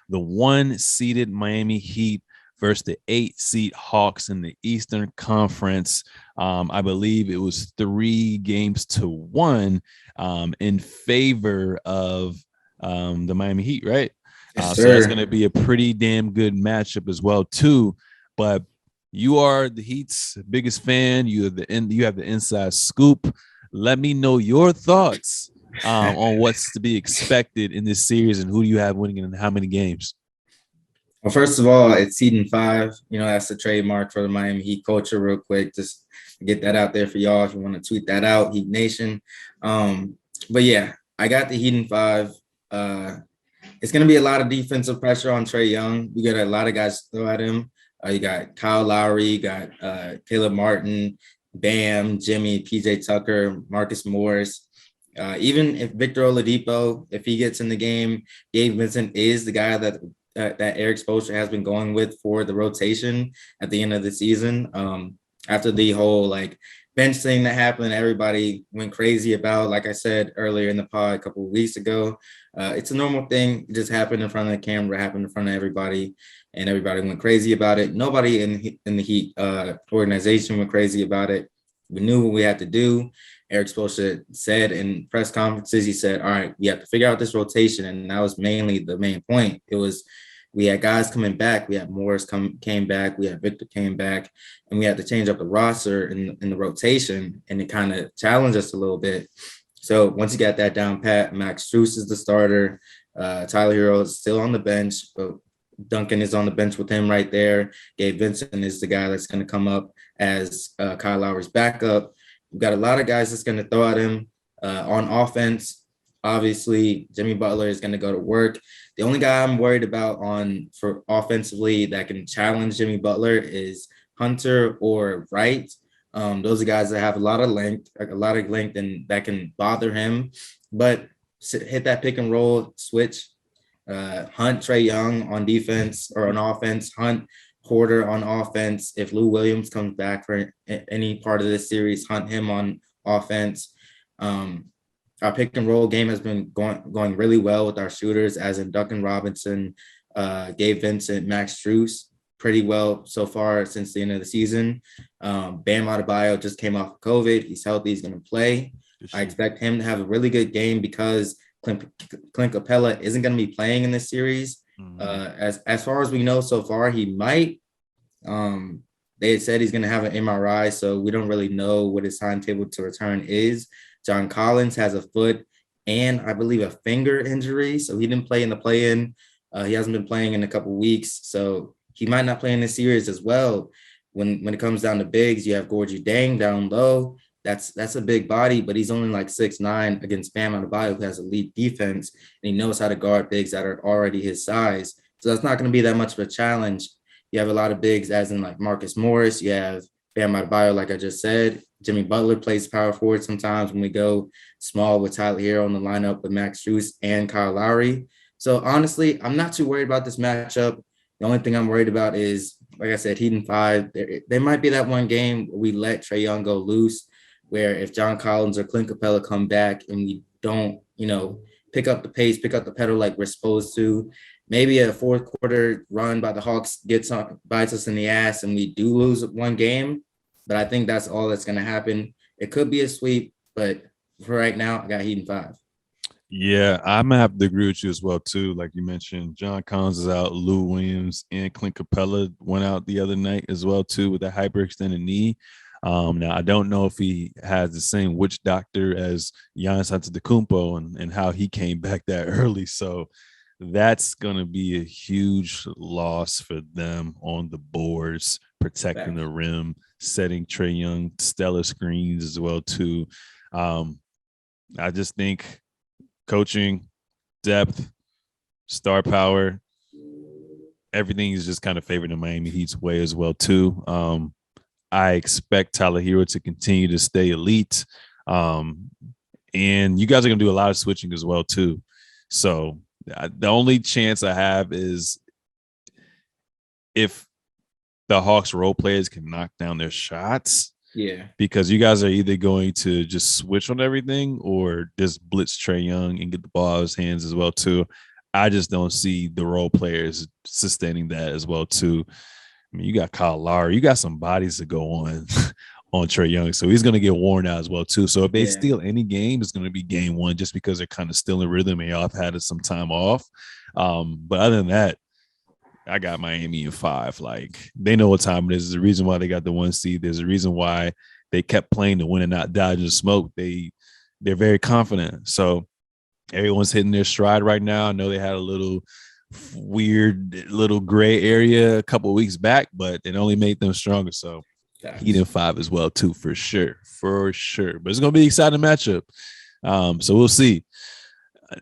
the 1-seeded Miami Heat versus the 8-seed Hawks in the Eastern Conference. I believe it was 3-1 in favor of the Miami Heat, right? Yes, So that's going sir. to be a pretty damn good matchup as well, too. But you are the Heat's biggest fan. You have the inside scoop. Let me know your thoughts on what's to be expected in this series and who do you have winning and how many games. Well, first of all, it's season 5. That's the trademark for the Miami Heat culture. Real quick, just to get that out there for y'all if you want to tweet that out, Heat Nation. But yeah, I got the Heat in 5. It's going to be a lot of defensive pressure on Trae Young. We got a lot of guys to throw at him. You got Kyle Lowry, you got Caleb Martin, Bam, Jimmy, PJ Tucker, Marcus Morris. Even if Victor Oladipo, if he gets in the game, Gabe Vincent is the guy that Eric Spoelstra has been going with for the rotation at the end of the season. After the whole bench thing that happened, everybody went crazy about. Like I said earlier in the pod a couple of weeks ago, it's a normal thing. It just happened in front of the camera, happened in front of everybody, and everybody went crazy about it. Nobody in the Heat organization went crazy about it. We knew what we had to do. Eric Spoelstra said in press conferences, he said, all right, we have to figure out this rotation. And that was mainly the main point. It was, we had guys coming back. We had Morris came back. We had Victor came back. And we had to change up the roster in the rotation. And it kind of challenged us a little bit. So once you got that down pat, Max Strus is the starter. Tyler Hero is still on the bench, but Duncan is on the bench with him right there. Gabe Vincent is the guy that's going to come up as Kyle Lowry's backup. We've got a lot of guys that's going to throw at him on offense. Obviously, Jimmy Butler is going to go to work. The only guy I'm worried about for offensively that can challenge Jimmy Butler is Hunter or Wright. Those are guys that have a lot of length, and that can bother him. But hit that pick and roll switch. Hunt Trae Young on defense or on offense. Hunt Porter on offense. If Lou Williams comes back for any part of this series, hunt him on offense. Our pick and roll game has been going really well with our shooters, as in Duncan Robinson, Gabe Vincent, Max Strus, pretty well so far since the end of the season. Bam Adebayo just came off of COVID. He's healthy. He's going to play. I expect him to have a really good game because Clint Capella isn't going to be playing in this series. As far as we know so far, he might. They said he's going to have an MRI, so we don't really know what his timetable to return is. John Collins has a foot and I believe a finger injury, so he didn't play in the play-in. He hasn't been playing in a couple weeks, so he might not play in this series as well. When it comes down to bigs, you have Gorgie Dang down low. That's a big body, but he's only like 6'9" against Bam Adebayo, who has elite defense, and he knows how to guard bigs that are already his size. So that's not going to be that much of a challenge. You have a lot of bigs, as in like Marcus Morris. You have Bam Adebayo, like I just said. Jimmy Butler plays power forward sometimes when we go small with Tyler Hero in the lineup with Max Strus and Kyle Lowry. So honestly, I'm not too worried about this matchup. The only thing I'm worried about is, like I said, Heat in 5. There might be that one game where we let Trae Young go loose, where if John Collins or Clint Capella come back and we don't, pick up the pace, pick up the pedal like we're supposed to, maybe a fourth quarter run by the Hawks bites us in the ass and we do lose one game. But I think that's all that's going to happen. It could be a sweep, but for right now, I got Heat in 5. Yeah, I'm gonna have to agree with you as well too. Like you mentioned, John Collins is out, Lou Williams and Clint Capella went out the other night as well too with a hyperextended knee. Now I don't know if he has the same witch doctor as Giannis Antetokounmpo and how he came back that early. So that's gonna be a huge loss for them on the boards, protecting the rim, setting Trae Young stellar screens as well too. I just think coaching, depth, star power, everything is just kind of favored the Miami Heat's way as well too. I expect Tyler Hero to continue to stay elite. And you guys are going to do a lot of switching as well too. So the only chance I have is if the Hawks role players can knock down their shots. Yeah. Because you guys are either going to just switch on everything or just blitz Trae Young and get the ball out of his hands as well too. I just don't see the role players sustaining that as well too. I mean, you got Kyle Lowry, you got some bodies to go on on Trae Young, so he's going to get worn out as well too. So if they Yeah. steal any game, it's going to be game one, just because they're kind of still in rhythm and y'all have had some time off. But other than that, I got Miami in 5. Like, they know what time it is. There's a reason why they got the 1 seed. There's a reason why they kept playing to win and not dodging smoke. They're very confident. So everyone's hitting their stride right now. I know they had a little weird little gray area a couple of weeks back, but it only made them stronger. So Heat in 5 as well too, for sure. But it's gonna be an exciting matchup. So we'll see.